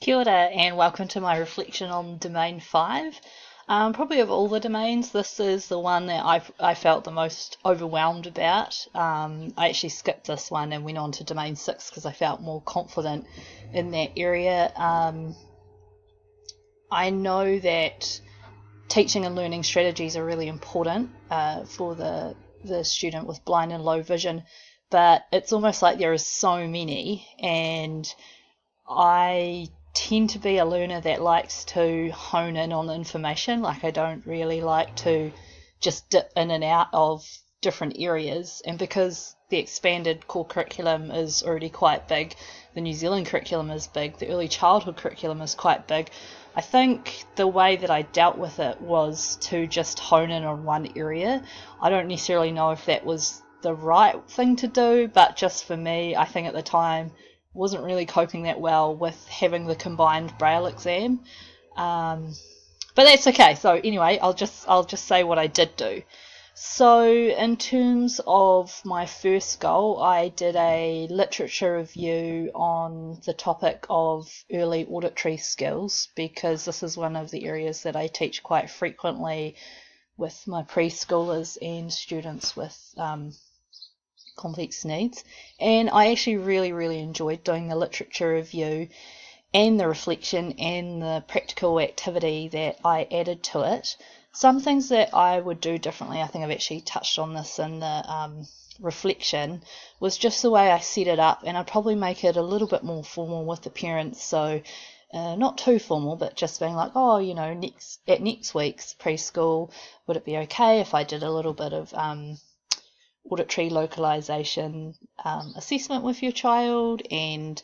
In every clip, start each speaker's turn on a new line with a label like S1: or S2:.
S1: Kia ora and welcome to my reflection on Domain 5. Probably of all the domains, this is the one that I felt the most overwhelmed about. I actually skipped this one and went on to Domain 6 because I felt more confident in that area. I know that teaching and learning strategies are really important for the student with blind and low vision, but it's almost like there are so many, and I tend to be a learner that likes to hone in on the information. Like, I don't really like to just dip in and out of different areas. And because the expanded core curriculum is already quite big, the New Zealand curriculum is big, the early childhood curriculum is quite big, I think the way that I dealt with it was to just hone in on one area. I don't necessarily know if that was the right thing to do, but just for me, I think at the time wasn't really coping that well with having the combined Braille exam. But that's okay. So anyway, I'll just say what I did do. So in terms of my first goal, I did a literature review on the topic of early auditory skills, because this is one of the areas that I teach quite frequently with my preschoolers and students with complex needs. And I actually really enjoyed doing the literature review and the reflection and the practical activity that I added to it. Some things that I would do differently, I think I've actually touched on this in the reflection, was just the way I set it up, and I'd probably make it a little bit more formal with the parents. So not too formal, but just being like, oh, you know, at next week's preschool, would it be okay if I did a little bit of auditory localization assessment with your child? And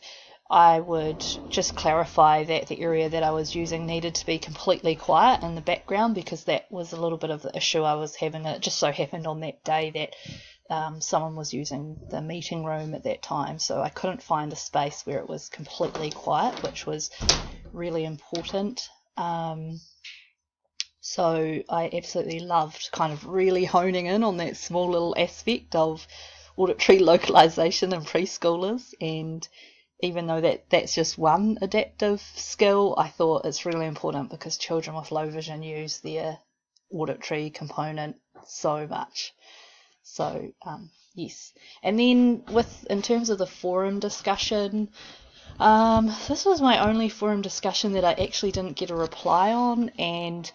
S1: I would just clarify that the area that I was using needed to be completely quiet in the background, because that was a little bit of the issue I was having. It just so happened on that day that someone was using the meeting room at that time, so I couldn't find a space where it was completely quiet, which was really important. So I absolutely loved kind of really honing in on that small little aspect of auditory localization in preschoolers. And even though that's just one adaptive skill, I thought it's really important because children with low vision use their auditory component so much. So yes. And then in terms of the forum discussion, this was my only forum discussion that I actually didn't get a reply on, and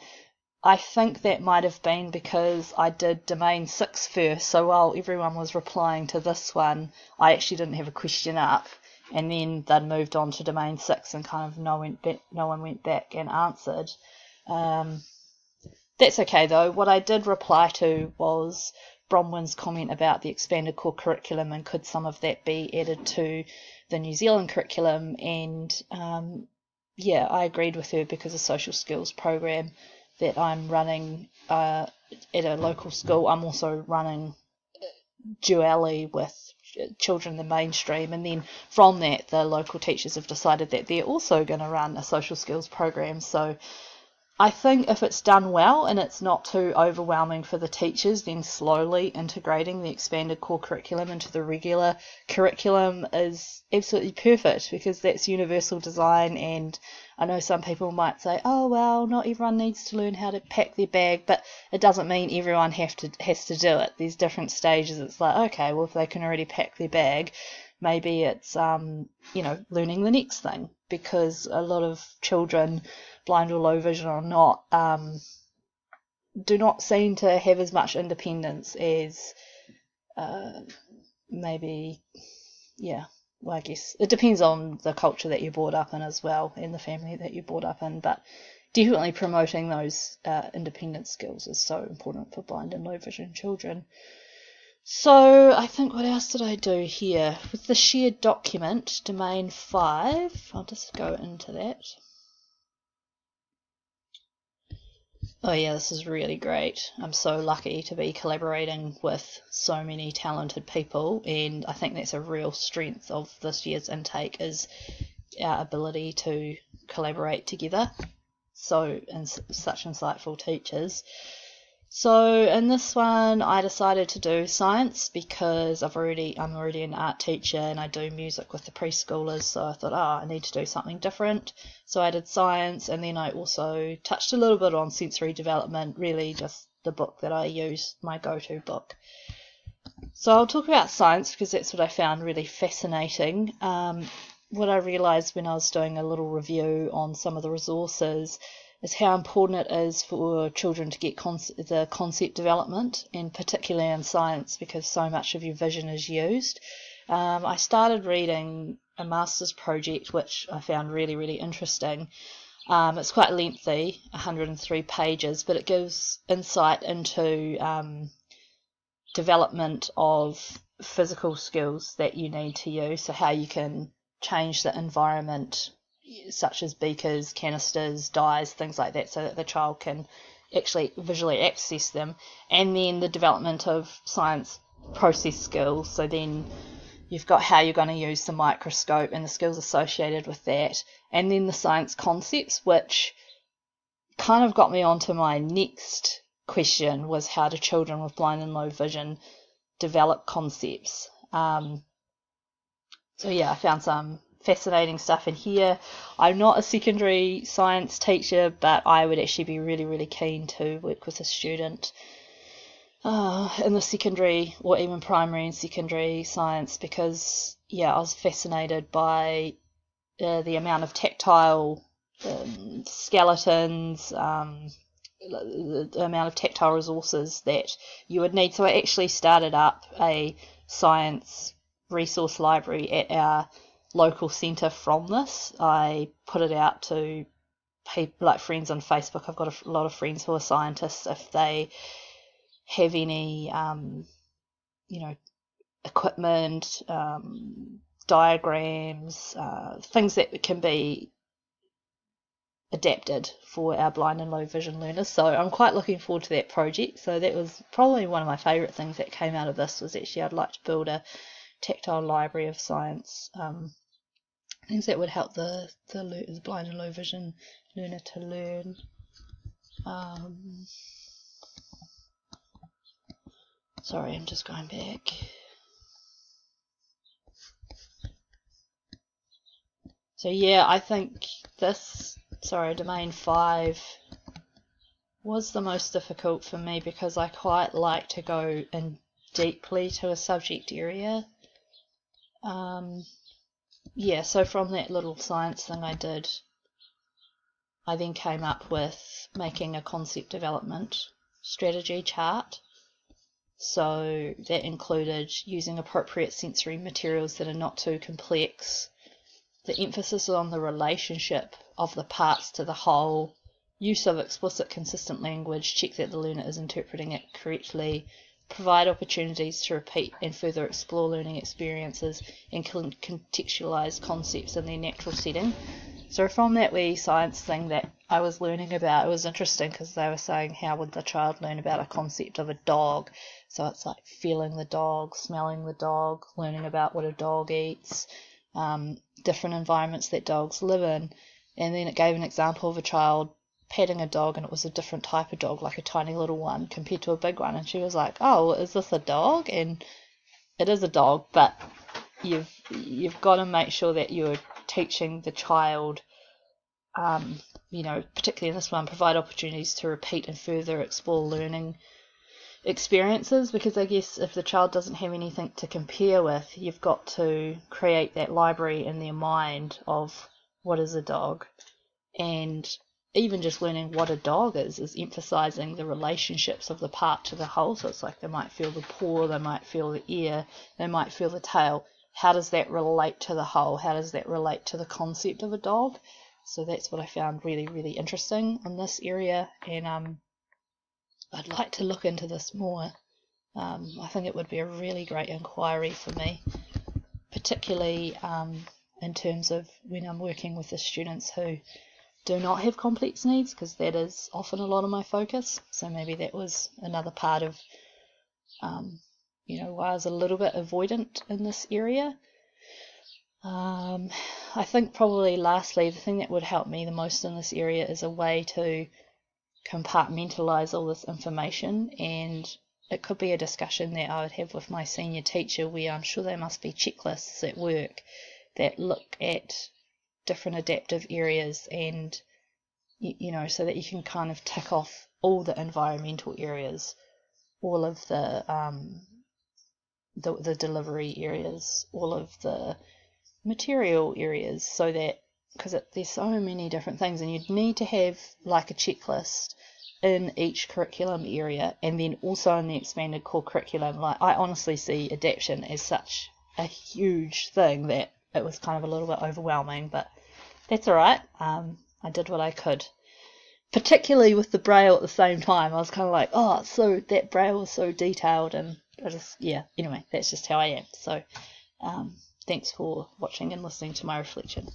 S1: I think that might have been because I did Domain 6 first, so while everyone was replying to this one, I actually didn't have a question up, and then they'd moved on to Domain 6 and kind of no one went back and answered. That's okay though. What I did reply to was Bronwyn's comment about the expanded core curriculum, and could some of that be added to the New Zealand curriculum. And yeah, I agreed with her, because the social skills program that I'm running at a local school, I'm also running dually with children in the mainstream, and then from that the local teachers have decided that they're also going to run a social skills program. So I think if it's done well and it's not too overwhelming for the teachers, then slowly integrating the expanded core curriculum into the regular curriculum is absolutely perfect, because that's universal design. And I know some people might say, oh well, not everyone needs to learn how to pack their bag, but it doesn't mean everyone has to do it. There's different stages. It's like, okay, well, if they can already pack their bag, maybe it's learning the next thing, because a lot of children, blind or low vision or not, do not seem to have as much independence as maybe, yeah, well, I guess it depends on the culture that you're brought up in as well, and the family that you're brought up in, but definitely promoting those independent skills is so important for blind and low vision children. So I think, what else did I do here? With the shared document, Domain 5, I'll just go into that. Oh yeah, this is really great. I'm so lucky to be collaborating with so many talented people, and I think that's a real strength of this year's intake, is our ability to collaborate together. So, and such insightful teachers. So in this one, I decided to do science because I'm already an art teacher and I do music with the preschoolers. So I thought, I need to do something different. So I did science, and then I also touched a little bit on sensory development. Really, just the book that I use, my go-to book. So I'll talk about science because that's what I found really fascinating. What I realised when I was doing a little review on some of the resources is how important it is for children to get the concept development, and particularly in science because so much of your vision is used. I started reading a master's project which I found really, really interesting. It's quite lengthy, 103 pages, but it gives insight into development of physical skills that you need to use, so how you can change the environment, such as beakers, canisters, dyes, things like that, so that the child can actually visually access them. And then the development of science process skills, so then you've got how you're going to use the microscope and the skills associated with that, and then the science concepts, which kind of got me onto my next question, was how do children with blind and low vision develop concepts. So yeah, I found some fascinating stuff in here. I'm not a secondary science teacher, but I would actually be really, really keen to work with a student in the secondary or even primary and secondary science, because I was fascinated by the amount of tactile skeletons, the amount of tactile resources that you would need. So I actually started up a science resource library at our local centre from this. I put it out to people, like friends on Facebook. I've got a lot of friends who are scientists. If they have any equipment, diagrams, things that can be adapted for our blind and low vision learners. So I'm quite looking forward to that project. So that was probably one of my favourite things that came out of this, was actually I'd like to build a tactile library of science, things that would help the blind and low vision learner to learn. Sorry, I'm just going back. So yeah, I think this, Domain 5 was the most difficult for me because I quite like to go in deeply to a subject area. So from that little science thing I did, I then came up with making a concept development strategy chart. So that included using appropriate sensory materials that are not too complex, the emphasis on the relationship of the parts to the whole, use of explicit, consistent language, check that the learner is interpreting it correctly, provide opportunities to repeat and further explore learning experiences, and contextualise concepts in their natural setting. So from that wee science thing that I was learning about, it was interesting because they were saying how would the child learn about a concept of a dog. So it's like feeling the dog, smelling the dog, learning about what a dog eats, different environments that dogs live in. And then it gave an example of a child petting a dog, and it was a different type of dog, like a tiny little one compared to a big one, and she was like, oh, is this a dog? And it is a dog, but you've got to make sure that you're teaching the child, particularly in this one, provide opportunities to repeat and further explore learning experiences, because I guess if the child doesn't have anything to compare with, you've got to create that library in their mind of what is a dog. And even just learning what a dog is emphasizing the relationships of the part to the whole. So it's like they might feel the paw, they might feel the ear, they might feel the tail. How does that relate to the whole? How does that relate to the concept of a dog? So that's what I found really, really interesting in this area, and I'd like to look into this more. I think it would be a really great inquiry for me, particularly in terms of when I'm working with the students who do not have complex needs, because that is often a lot of my focus. So maybe that was another part of why I was a little bit avoidant in this area. I think probably lastly, the thing that would help me the most in this area is a way to compartmentalize all this information, and it could be a discussion that I would have with my senior teacher where I'm sure there must be checklists at work that look at different adaptive areas, and so that you can kind of tick off all the environmental areas, all of the delivery areas, all of the material areas, so that, because there's so many different things, and you'd need to have like a checklist in each curriculum area, and then also in the expanded core curriculum. Like, I honestly see adaptation as such a huge thing that it was kind of a little bit overwhelming, but that's all right. I did what I could, particularly with the Braille at the same time. I was kind of like, oh, so that Braille was so detailed, and anyway, that's just how I am. So thanks for watching and listening to my reflection.